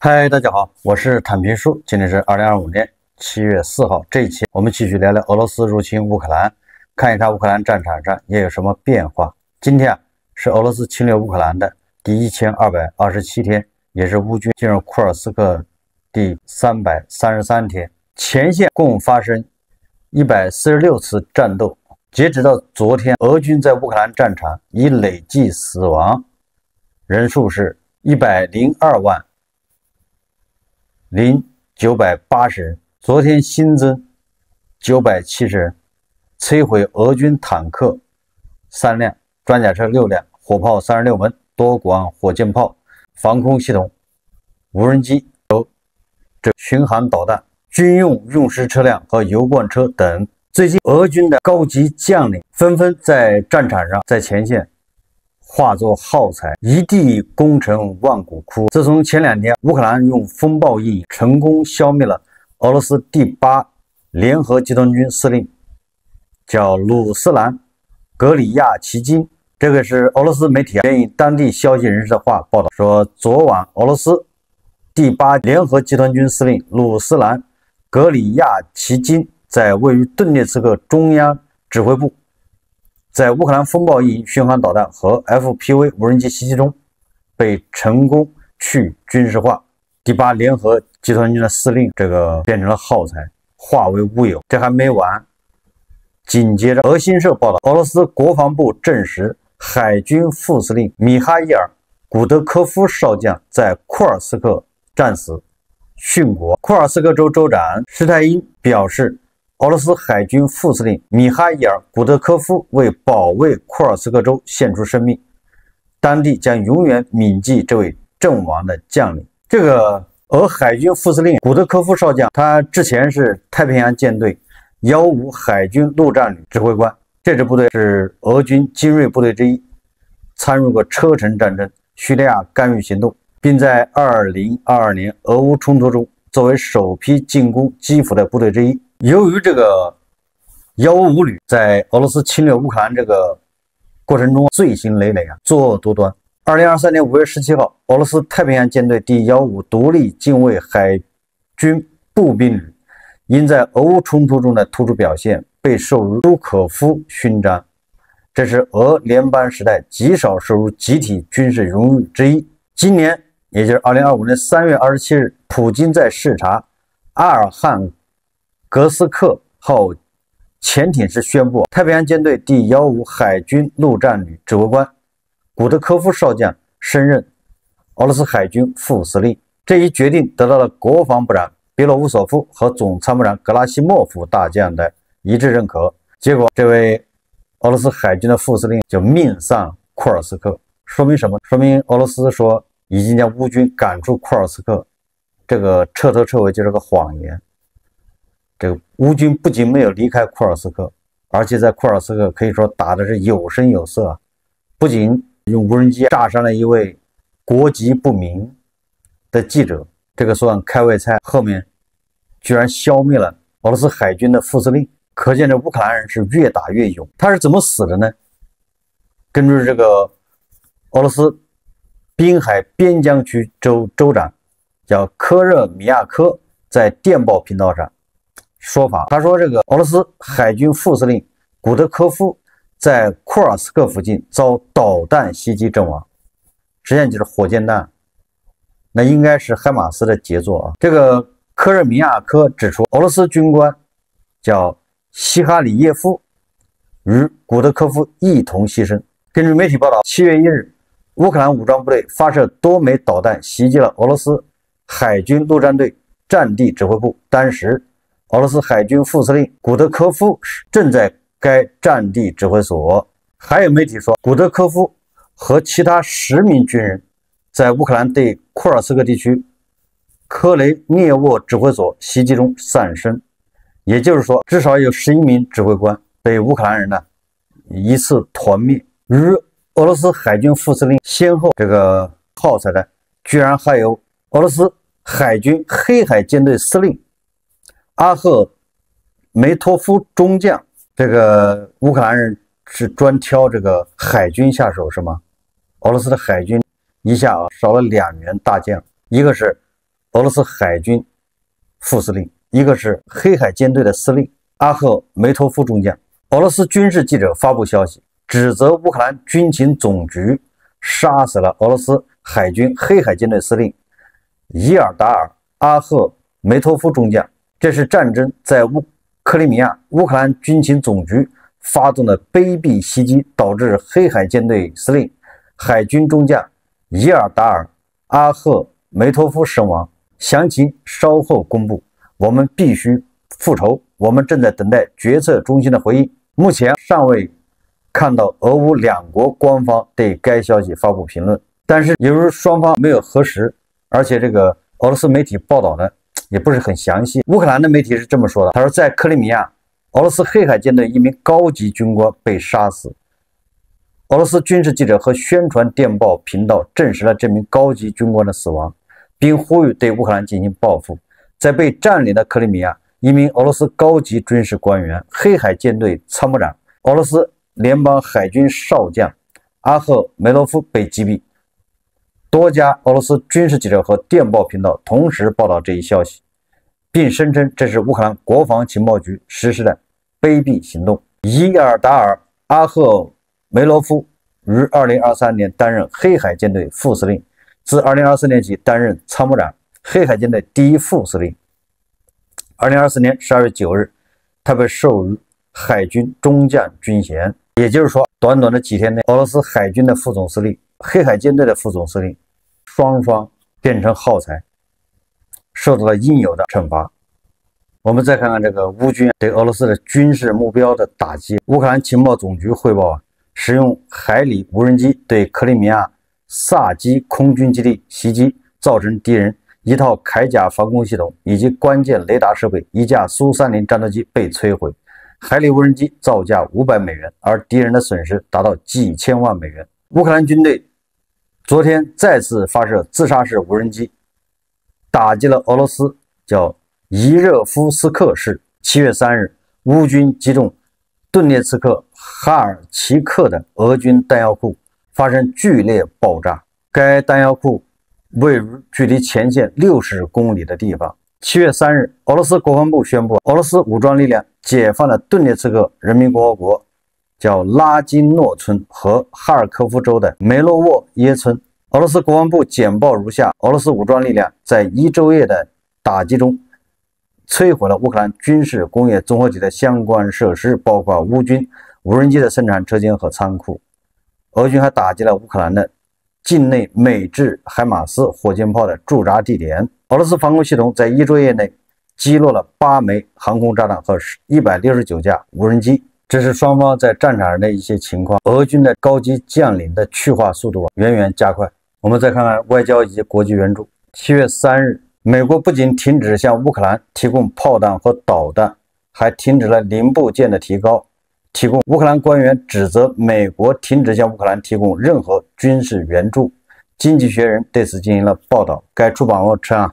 嗨，大家好，我是坦平叔。今天是2025年7月4号，这一期我们继续聊聊俄罗斯入侵乌克兰，看一看乌克兰战场上也有什么变化。今天是俄罗斯侵略乌克兰的第1227天，也是乌军进入库尔斯克第333天。前线共发生146次战斗，截止到昨天，俄军在乌克兰战场已累计死亡人数是102万0980人，昨天新增970人，摧毁俄军坦克3辆、装甲车6辆、火炮36门、多管火箭炮、防空系统、无人机、巡航导弹、军用运输车辆和油罐车等。最近，俄军的高级将领纷纷在战场上，在前线化作耗材，一地攻城万骨枯。自从前2天，乌克兰用风暴翼成功消灭了俄罗斯第8联合集团军司令，叫鲁斯兰·格里亚奇金。这个是俄罗斯媒体援引当地消息人士的话报道说，昨晚俄罗斯第8联合集团军司令鲁斯兰·格里亚奇金在位于顿涅茨克中央指挥部，在乌克兰风暴翼巡航导弹和 FPV 无人机袭击中被成功去军事化。第8联合集团军的司令这个变成了耗材，化为乌有。这还没完，紧接着俄新社报道，俄罗斯国防部证实，海军副司令米哈伊尔·古德科夫少将在库尔斯克战死殉国。库尔斯克州州长施泰因表示，俄罗斯海军副司令米哈伊尔·古德科夫为保卫库尔斯克州献出生命，当地将永远铭记这位阵亡的将领。这个俄海军副司令古德科夫少将，他之前是太平洋舰队155海军陆战旅指挥官，这支部队是俄军精锐部队之一，参与过车臣战争、叙利亚干预行动，并在2022年俄乌冲突中作为首批进攻基辅的部队之一。由于这个155旅在俄罗斯侵略乌克兰这个过程中罪行累累作恶多端。2023年5月17号，俄罗斯太平洋舰队第155独立近卫海军步兵旅因在俄乌冲突中的突出表现，被授予朱可夫勋章，这是俄联邦时代极少授予集体军事荣誉之一。今年，也就是2025年3月27日，普京在视察阿尔汉格斯克号潜艇时宣布，太平洋舰队第155海军陆战旅指挥官古德科夫少将升任俄罗斯海军副司令。这一决定得到了国防部长别罗乌索夫和总参谋长格拉西莫夫大将的一致认可。结果，这位俄罗斯海军的副司令就命丧库尔斯克。说明什么？说明俄罗斯说已经将乌军赶出库尔斯克，这个彻头彻尾就是个谎言。这个乌军不仅没有离开库尔斯克，而且在库尔斯克可以说打的是有声有色，不仅用无人机炸伤了一位国籍不明的记者，这个算开胃菜，后面居然消灭了俄罗斯海军的副司令，可见这乌克兰人是越打越勇。他是怎么死的呢？根据这个俄罗斯滨海边疆区州州长叫科热米亚科在电报频道上说法，他说这个俄罗斯海军副司令古德科夫在库尔斯克附近遭导弹袭击阵亡，实际上就是火箭弹，那应该是海马斯的杰作啊。这个科热米亚科指出，俄罗斯军官叫西哈里耶夫与古德科夫一同牺牲。根据媒体报道，7月1日，乌克兰武装部队发射多枚导弹袭击了俄罗斯海军陆战队战地指挥部，当时俄罗斯海军副司令古德科夫正在该战地指挥所。还有媒体说，古德科夫和其他10名军人在乌克兰对库尔斯克地区科雷涅沃指挥所袭击中丧生，也就是说，至少有11名指挥官被乌克兰人一次团灭。与俄罗斯海军副司令先后这个耗材的，居然还有俄罗斯海军黑海舰队司令阿赫梅托夫中将。这个乌克兰人是专挑这个海军下手是吗？俄罗斯的海军一下少了2员大将，一个是俄罗斯海军副司令，一个是黑海舰队的司令阿赫梅托夫中将。俄罗斯军事记者发布消息，指责乌克兰军情总局杀死了俄罗斯海军黑海舰队司令伊尔达尔·阿赫梅托夫中将。这是战争在克里米亚乌克兰军情总局发动的卑鄙袭击，导致黑海舰队司令海军中将伊尔达尔·阿赫梅托夫身亡，详情稍后公布。我们必须复仇，我们正在等待决策中心的回应。目前尚未看到俄乌两国官方对该消息发布评论，但是由于双方没有核实，而且这个俄罗斯媒体报道的也不是很详细。乌克兰的媒体是这么说的，他说在克里米亚，俄罗斯黑海舰队一名高级军官被杀死。俄罗斯军事记者和宣传电报频道证实了这名高级军官的死亡，并呼吁对乌克兰进行报复。在被占领的克里米亚，一名俄罗斯高级军事官员、黑海舰队参谋长、俄罗斯联邦海军少将阿赫梅洛夫被击毙。多家俄罗斯军事记者和电报频道同时报道这一消息，并声称这是乌克兰国防情报局实施的卑鄙行动。伊尔达尔·阿赫梅洛夫于2023年担任黑海舰队副司令，自2024年起担任参谋长、黑海舰队第一副司令。2024年12月9日，他被授予海军中将军衔。也就是说，短短的几天内，俄罗斯海军的副总司令、黑海舰队的副总司令，双双变成耗材，受到了应有的惩罚。我们再看看这个乌军对俄罗斯的军事目标的打击。乌克兰情报总局汇报使用海里无人机对克里米亚萨基空军基地袭击，造成敌人一套铠甲防空系统以及关键雷达设备，一架苏30战斗机被摧毁。海里无人机造价500美元，而敌人的损失达到几千万美元。乌克兰军队昨天再次发射自杀式无人机，打击了俄罗斯叫伊热夫斯克市。7月3日，乌军击中顿涅茨克哈尔奇克的俄军弹药库，发生剧烈爆炸。该弹药库位于距离前线60公里的地方。7月3日，俄罗斯国防部宣布，俄罗斯武装力量解放了顿涅茨克人民共和国叫拉金诺村和哈尔科夫州的梅洛沃耶村。俄罗斯国防部简报如下：俄罗斯武装力量在1昼夜的打击中摧毁了乌克兰军事工业综合体的相关设施，包括乌军无人机的生产车间和仓库。俄军还打击了乌克兰的境内美制海马斯火箭炮的驻扎地点。俄罗斯防空系统在1昼夜内击落了8枚航空炸弹和169架无人机。这是双方在战场上的一些情况。俄军的高级将领的去化速度远远加快。我们再看看外交以及国际援助。7月3日，美国不仅停止向乌克兰提供炮弹和导弹，还停止了零部件的提供。乌克兰官员指责美国停止向乌克兰提供任何军事援助。经济学人对此进行了报道。该出版物称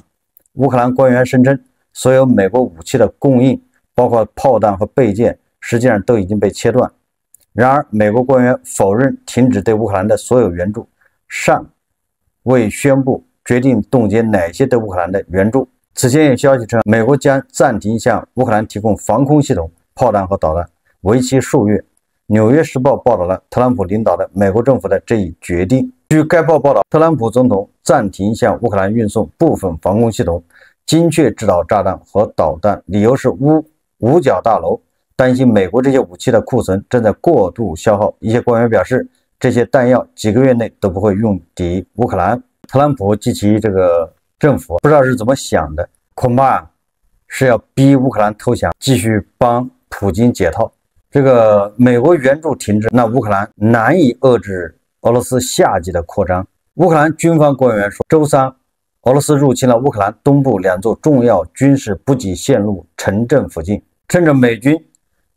乌克兰官员声称，所有美国武器的供应，包括炮弹和备件，实际上都已经被切断。然而，美国官员否认停止对乌克兰的所有援助，尚未宣布决定冻结哪些对乌克兰的援助。此前有消息称，美国将暂停向乌克兰提供防空系统、炮弹和导弹，为期数月。《纽约时报》报道了特朗普领导的美国政府的这一决定。据该报报道，特朗普总统暂停向乌克兰运送部分防空系统、精确制导炸弹和导弹，理由是五角大楼担心美国这些武器的库存正在过度消耗。一些官员表示，这些弹药几个月内都不会用抵乌克兰。特朗普及其这个政府不知道是怎么想的，恐怕是要逼乌克兰投降，继续帮普京解套。这个美国援助停滞，那乌克兰难以遏制俄罗斯夏季的扩张。乌克兰军方官员说，周三，俄罗斯入侵了乌克兰东部2座重要军事补给线路城镇附近。趁着美军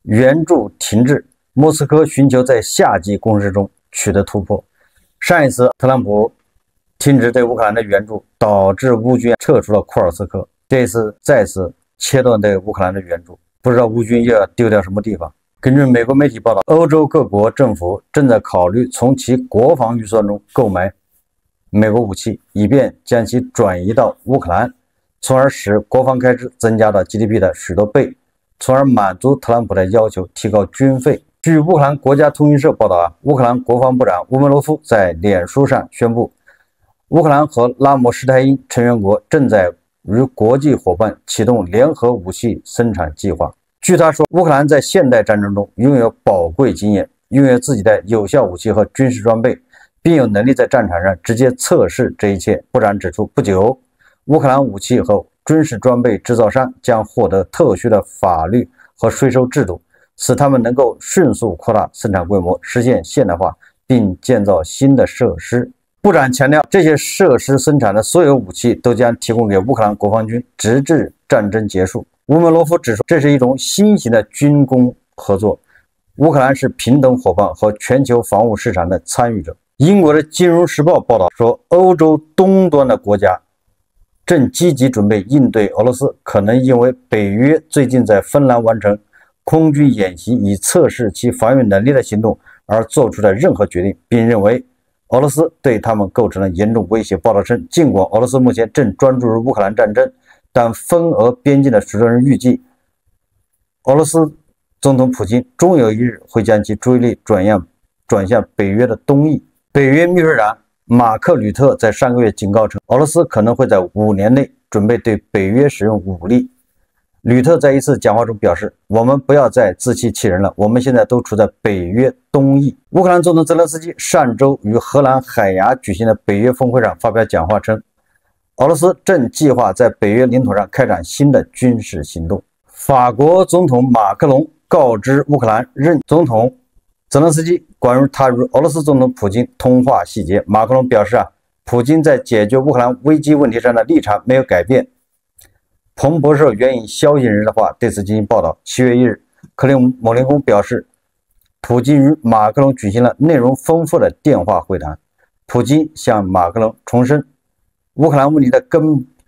援助停滞，莫斯科寻求在夏季攻势中取得突破。上一次特朗普停止对乌克兰的援助，导致乌军撤出了库尔斯克。这一次再次切断对乌克兰的援助，不知道乌军又要丢掉什么地方。根据美国媒体报道，欧洲各国政府正在考虑从其国防预算中购买美国武器，以便将其转移到乌克兰。从而使国防开支增加到 GDP 的许多倍，从而满足特朗普的要求提高军费。据乌克兰国家通讯社报道，乌克兰国防部长乌门罗夫在脸书上宣布，乌克兰和拉姆施泰因成员国正在与国际伙伴启动联合武器生产计划。据他说，乌克兰在现代战争中拥有宝贵经验，拥有自己的有效武器和军事装备，并有能力在战场上直接测试这一切。部长指出，不久，乌克兰武器和军事装备制造商将获得特殊的法律和税收制度，使他们能够迅速扩大生产规模，实现现代化，并建造新的设施。部长强调，这些设施生产的所有武器都将提供给乌克兰国防军，直至战争结束。乌门罗夫指出，这是一种新型的军工合作，乌克兰是平等伙伴和全球防务市场的参与者。英国的《金融时报》报道说，欧洲东端的国家正积极准备应对俄罗斯可能因为北约最近在芬兰完成空军演习以测试其防御能力的行动而做出的任何决定，并认为俄罗斯对他们构成了严重威胁。报道称，尽管俄罗斯目前正专注于乌克兰战争，但芬俄边境的许多人预计，俄罗斯总统普京终有一日会将其注意力转向北约的东翼。北约秘书长马克·吕特在上个月警告称，俄罗斯可能会在5年内准备对北约使用武力。吕特在一次讲话中表示，我们不要再自欺欺人了，我们现在都处在北约东翼。乌克兰总统泽连斯基上周于荷兰海牙举行的北约峰会上发表讲话称，俄罗斯正计划在北约领土上开展新的军事行动。法国总统马克龙告知乌克兰任总统泽连斯基关于他与俄罗斯总统普京通话细节。马克龙表示，普京在解决乌克兰危机问题上的立场没有改变。彭博社援引消息人士的话对此进行报道。7月1日，克里姆林宫表示，普京与马克龙举行了内容丰富的电话会谈。普京向马克龙重申，乌克兰问题的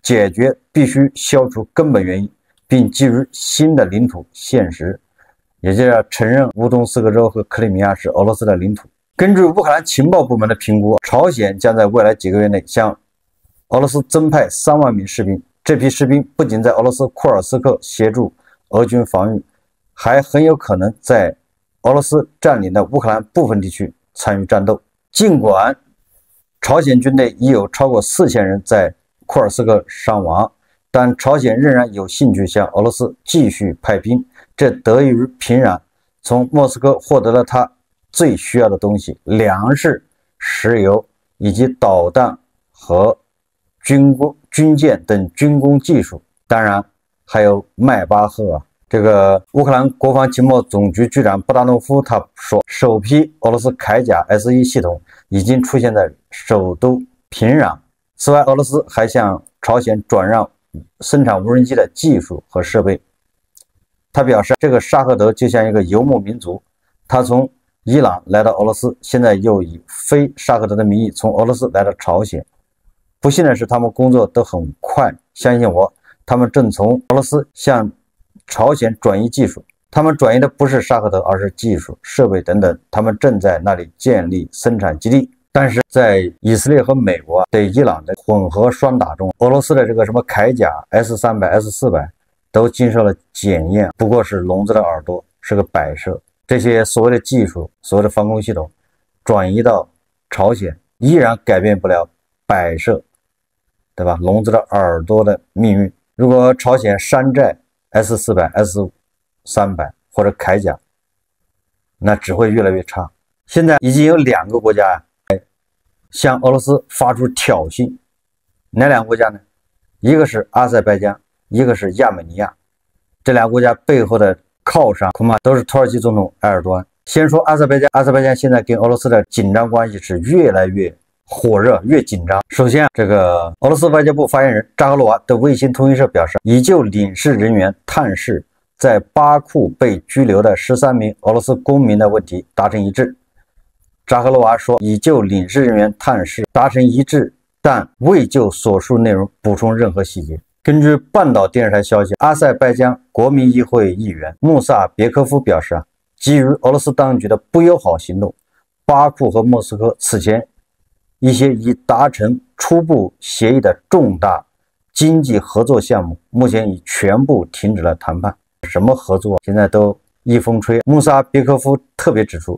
解决必须消除根本原因，并基于新的领土现实，也就是要承认乌东4个州和克里米亚是俄罗斯的领土。根据乌克兰情报部门的评估，朝鲜将在未来几个月内向俄罗斯增派3万名士兵。这批士兵不仅在俄罗斯库尔斯克协助俄军防御，还很有可能在俄罗斯占领的乌克兰部分地区参与战斗。尽管朝鲜军队已有超过4000人在库尔斯克伤亡，但朝鲜仍然有兴趣向俄罗斯继续派兵，这得益于平壤从莫斯科获得了他最需要的东西：粮食、石油以及导弹和军舰等军工技术，当然还有迈巴赫。这个乌克兰国防情报总局局长布达诺夫他说，首批俄罗斯铠甲 S1 系统已经出现在首都平壤。此外，俄罗斯还向朝鲜转让生产无人机的技术和设备。他表示，这个沙赫德就像一个游牧民族，他从伊朗来到俄罗斯，现在又以非沙赫德的名义从俄罗斯来到朝鲜。不幸的是，他们工作都很快，相信我，他们正从俄罗斯向朝鲜转移技术。他们转移的不是沙赫德，而是技术、设备等等。他们正在那里建立生产基地。但是在以色列和美国对伊朗的混合双打中，俄罗斯的这个什么铠甲 S300、S400 都经受了检验，不过是聋子的耳朵，是个摆设。这些所谓的技术、所谓的防空系统转移到朝鲜，依然改变不了摆设，对吧？聋子的耳朵的命运。如果朝鲜山寨 S400、S300 或者铠甲，那只会越来越差。现在已经有2个国家向俄罗斯发出挑衅，哪2个国家呢？一个是阿塞拜疆，一个是亚美尼亚。这2个国家背后的靠山恐怕都是土耳其总统埃尔多安。先说阿塞拜疆，阿塞拜疆现在跟俄罗斯的紧张关系是越来越火热，越紧张。首先，这个俄罗斯外交部发言人扎赫罗娃对卫星通讯社表示，已就领事人员探视在巴库被拘留的13名俄罗斯公民的问题达成一致。扎赫罗娃说，已就领事人员探视达成一致，但未就所述内容补充任何细节。根据半岛电视台消息，阿塞拜疆国民议会议员穆萨别科夫表示，基于俄罗斯当局的不友好行动，巴库和莫斯科此前一些已达成初步协议的重大经济合作项目目前已全部停止了谈判。什么合作现在都一风吹。穆萨别科夫特别指出，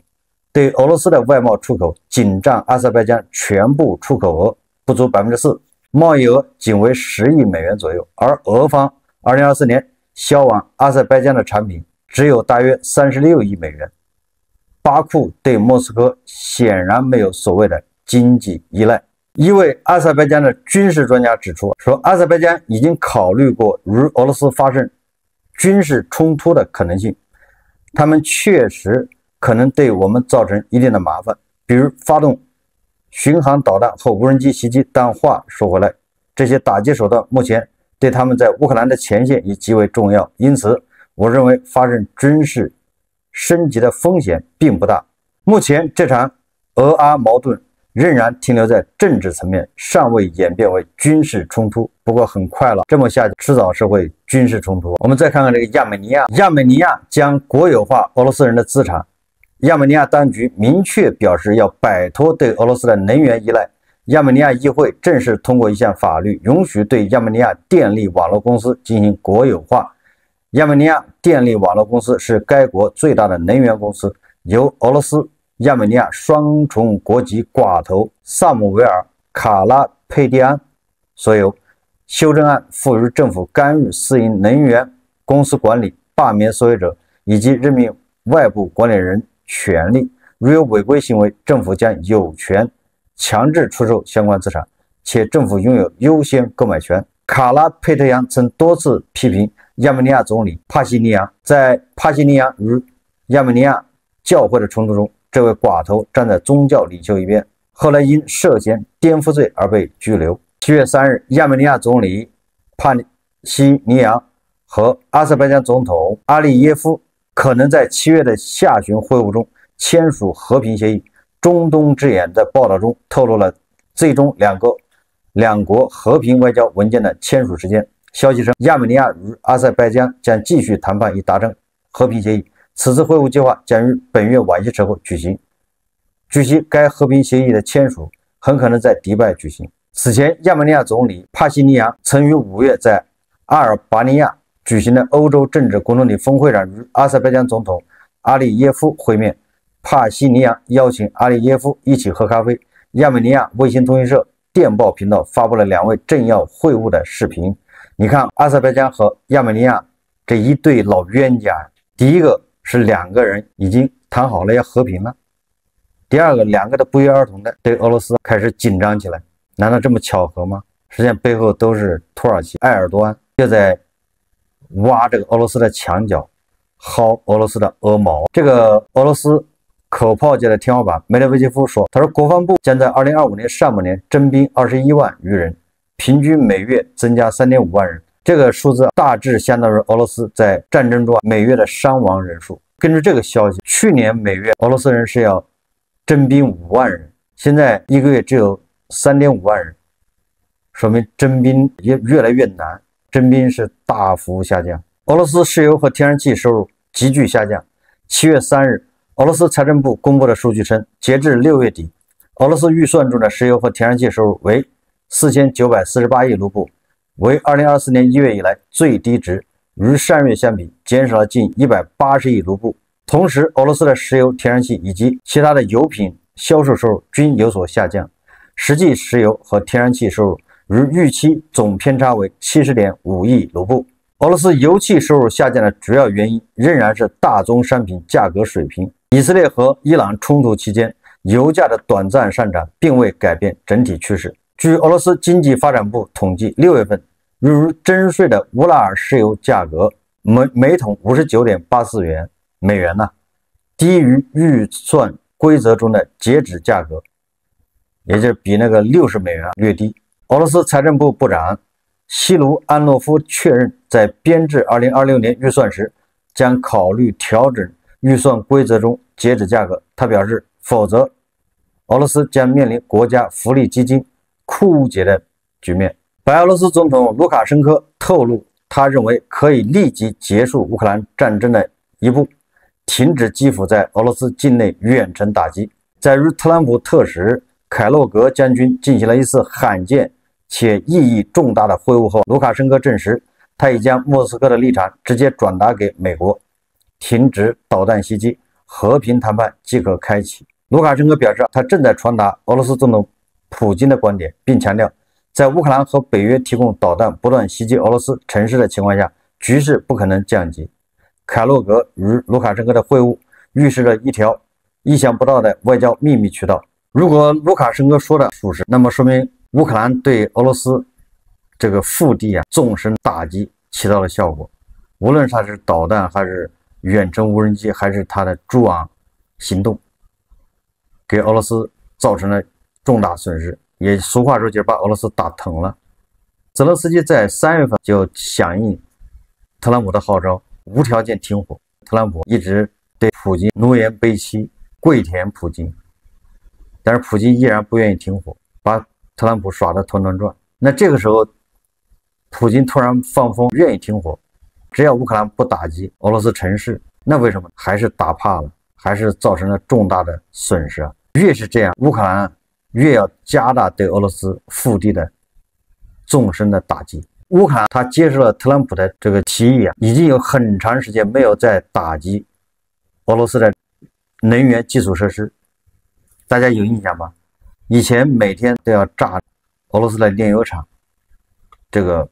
对俄罗斯的外贸出口仅占阿塞拜疆全部出口额不足 4%， 贸易额仅为10亿美元左右，而俄方2024年销往阿塞拜疆的产品只有大约36亿美元。巴库对莫斯科显然没有所谓的经济依赖。一位阿塞拜疆的军事专家指出，说阿塞拜疆已经考虑过与俄罗斯发生军事冲突的可能性，他们确实可能对我们造成一定的麻烦，比如发动巡航导弹和无人机袭击。但话说回来，这些打击手段目前对他们在乌克兰的前线也极为重要，因此我认为发生军事升级的风险并不大。目前这场俄阿矛盾仍然停留在政治层面，尚未演变为军事冲突。不过很快了，这么下去迟早是会军事冲突。我们再看看这个亚美尼亚，亚美尼亚将国有化俄罗斯人的资产。亚美尼亚当局明确表示要摆脱对俄罗斯的能源依赖。亚美尼亚议会正式通过一项法律，允许对亚美尼亚电力网络公司进行国有化。亚美尼亚电力网络公司是该国最大的能源公司，由俄罗斯、亚美尼亚双重国籍寡头萨姆维尔·卡拉佩蒂安所有。修正案赋予政府干预私营能源公司管理、罢免所有者以及任命外部管理人权利。如有违规行为，政府将有权强制出售相关资产，且政府拥有优先购买权。卡拉佩特扬曾多次批评亚美尼亚总理帕西尼扬，在帕西尼扬与亚美尼亚教会的冲突中，这位寡头站在宗教领袖一边，后来因涉嫌颠覆罪而被拘留。7月3日，亚美尼亚总理帕西尼扬和阿塞拜疆总统阿利耶夫可能在7月的下旬会晤中签署和平协议。中东之眼在报道中透露了最终两国和平外交文件的签署时间。消息称，亚美尼亚与阿塞拜疆将继续谈判以达成和平协议。此次会晤计划将于本月晚些时候举行。据悉，该和平协议的签署很可能在迪拜举行。此前，亚美尼亚总理帕西尼扬曾于5月在阿尔巴尼亚举行的欧洲政治共同体峰会上与阿塞拜疆总统阿利耶夫会面。帕西尼扬邀请阿利耶夫一起喝咖啡。亚美尼亚卫星通讯社电报频道发布了2位政要会晤的视频。你看，阿塞拜疆和亚美尼亚这一对老冤家，第一个是2个人已经谈好了要和平了，第二个2个都不约而同的对俄罗斯开始紧张起来。难道这么巧合吗？实际上背后都是土耳其埃尔多安就在挖这个俄罗斯的墙角，薅俄罗斯的鹅毛。这个俄罗斯口炮界的天花板梅德韦杰夫说，他说国防部将在2025年上半年征兵21万余人，平均每月增加 3.5 万人。这个数字大致相当于俄罗斯在战争中每月的伤亡人数。根据这个消息，去年每月俄罗斯人是要征兵5万人，现在一个月只有 3.5 万人，说明征兵也越来越难，征兵是大幅下降。俄罗斯石油和天然气收入急剧下降。7月3日，俄罗斯财政部公布的数据称，截至6月底，俄罗斯预算中的石油和天然气收入为4948亿卢布，为2024年1月以来最低值，与上月相比减少了近180亿卢布。同时，俄罗斯的石油、天然气以及其他的油品销售收入均有所下降，实际石油和天然气收入与预期总偏差为 70.5 亿卢布。俄罗斯油气收入下降的主要原因仍然是大宗商品价格水平。以色列和伊朗冲突期间，油价的短暂上涨并未改变整体趋势。据俄罗斯经济发展部统计，6月份予以征税的乌拉尔石油价格每桶 59.84美元呢，低于预算规则中的截止价格，也就是比那个60美元略低。俄罗斯财政部部长西卢安诺夫确认，在编制2026年预算时将考虑调整预算规则中截止价格。他表示，否则俄罗斯将面临国家福利基金枯竭的局面。白俄罗斯总统卢卡申科透露，他认为可以立即结束乌克兰战争的一步，停止基辅在俄罗斯境内远程打击。在与特朗普特使凯洛格将军进行了一次罕见且意义重大的会晤后，卢卡申科证实，他已将莫斯科的立场直接转达给美国，停止导弹袭击，和平谈判即可开启。卢卡申科表示，他正在传达俄罗斯总统普京的观点，并强调，在乌克兰和北约提供导弹不断袭击俄罗斯城市的情况下，局势不可能降级。凯洛格与卢卡申科的会晤预示了一条意想不到的外交秘密渠道。如果卢卡申科说的属实，那么说明乌克兰对俄罗斯这个腹地纵深打击起到了效果，无论它是导弹还是远程无人机，还是它的蛛网行动，给俄罗斯造成了重大损失，也俗话说就是把俄罗斯打疼了。泽连斯基在3月份就响应特朗普的号召，无条件停火。特朗普一直对普京奴颜卑膝，跪舔普京，但是普京依然不愿意停火，把特朗普耍得团团转。那这个时候，普京突然放风，愿意停火，只要乌克兰不打击俄罗斯城市，那为什么还是打怕了，还是造成了重大的损失啊？越是这样，乌克兰越要加大对俄罗斯腹地的纵深的打击。乌克兰他接受了特朗普的这个提议已经有很长时间没有再打击俄罗斯的能源基础设施，大家有印象吧？以前每天都要炸俄罗斯的炼油厂这个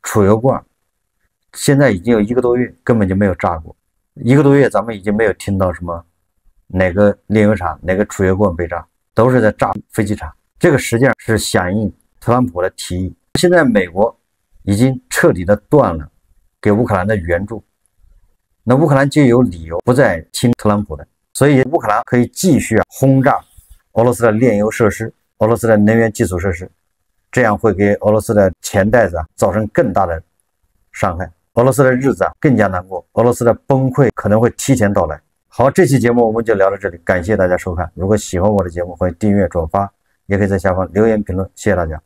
储油罐，现在已经有1个多月根本就没有炸过。1个多月咱们已经没有听到什么哪个炼油厂哪个储油罐被炸，都是在炸飞机场。这个实际上是响应特朗普的提议。现在美国已经彻底的断了给乌克兰的援助，那乌克兰就有理由不再听特朗普的，所以乌克兰可以继续轰炸俄罗斯的炼油设施、俄罗斯的能源基础设施，这样会给俄罗斯的钱袋子造成更大的伤害，俄罗斯的日子更加难过，俄罗斯的崩溃可能会提前到来。好，这期节目我们就聊到这里，感谢大家收看。如果喜欢我的节目，欢迎订阅转发，也可以在下方留言评论，谢谢大家。